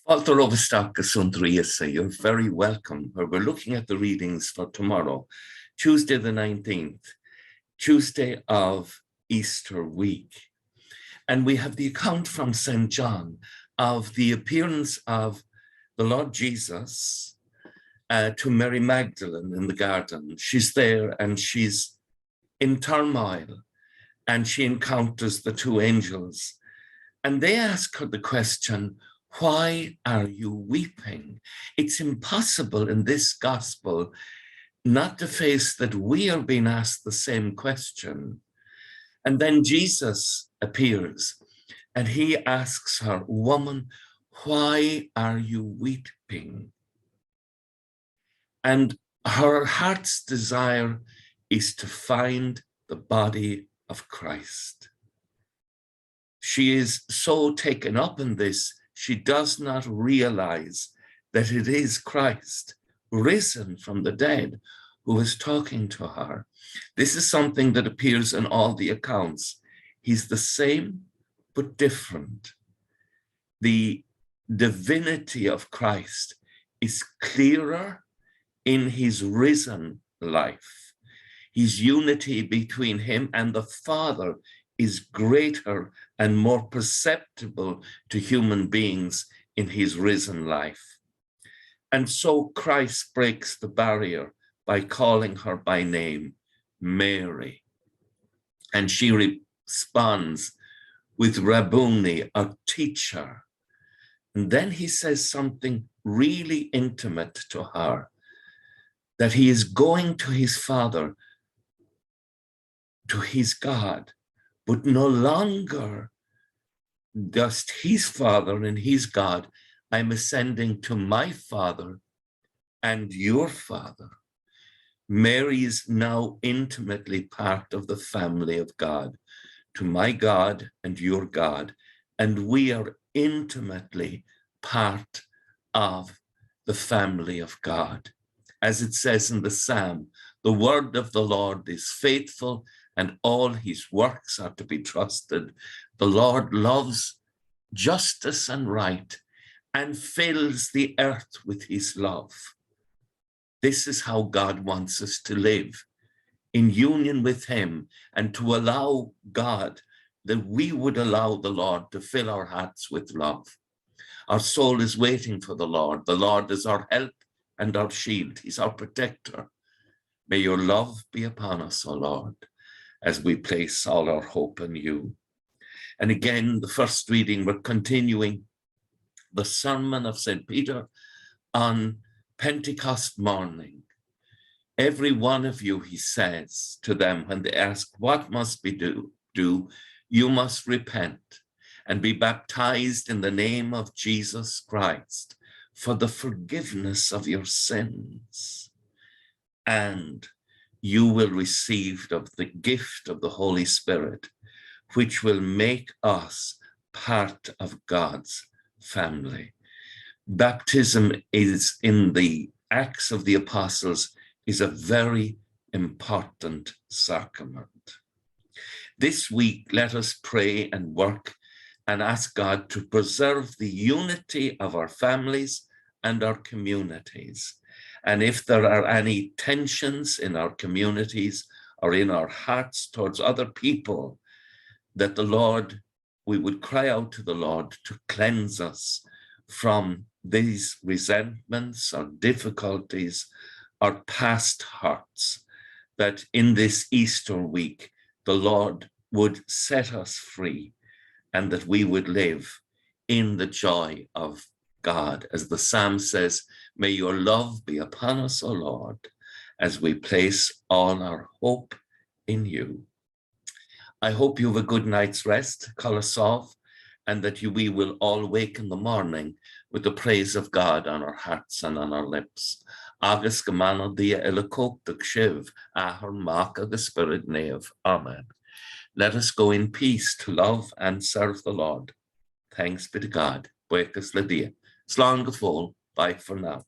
Folklore Suantraí Íosa, you're very welcome. We're looking at the readings for tomorrow, Tuesday the 19th, Tuesday of Easter week. And we have the account from St. John of the appearance of the Lord Jesus to Mary Magdalene in the garden. She's there and she's in turmoil and she encounters the two angels. And they ask her the question, why are you weeping? It's impossible in this gospel not to face that we are being asked the same question. And then Jesus appears and he asks her, woman, why are you weeping? And her heart's desire is to find the body of Christ. She is so taken up in this, she does not realize that it is Christ risen from the dead who is talking to her. This is something that appears in all the accounts. He's the same, but different. The divinity of Christ is clearer in his risen life. His unity between him and the Father is greater and more perceptible to human beings in his risen life. And so Christ breaks the barrier by calling her by name, Mary. And she responds with Rabboni, a teacher. And then he says something really intimate to her, that he is going to his Father, to his God, but no longer just his Father and his God. I'm ascending to my Father and your Father. Mary is now intimately part of the family of God, to my God and your God, and we are intimately part of the family of God. As it says in the Psalm, the word of the Lord is faithful and all his works are to be trusted. The Lord loves justice and right and fills the earth with his love. This is how God wants us to live, in union with him, and to allow God, that we would allow the Lord to fill our hearts with love. Our soul is waiting for the Lord. The Lord is our help and our shield. He's our protector. May your love be upon us, O Lord, as we place all our hope in you. And again, the first reading, we're continuing the sermon of St. Peter on Pentecost morning. Every one of you, he says to them when they ask, what must we do? You must repent and be baptized in the name of Jesus Christ for the forgiveness of your sins. And you will receive the gift of the Holy Spirit, which will make us part of God's family. Baptism is in the Acts of the Apostles is a very important sacrament. This week, let us pray and work and ask God to preserve the unity of our families and our communities. And if there are any tensions in our communities or in our hearts towards other people, that the Lord, we would cry out to the Lord to cleanse us from these resentments or difficulties or past hurts, that in this Easter week, the Lord would set us free and that we would live in the joy of God. As the Psalm says, may your love be upon us, O Lord, as we place all our hope in you. I hope you have a good night's rest, Colosov, and that we will all wake in the morning with the praise of God on our hearts and on our lips. Agus gemana dia elakok the kshiv, ahar maka the spirit nave. Amen. Let us go in peace to love and serve the Lord. Thanks be to God. Buekas le dia. Slán go fóill. Bye for now.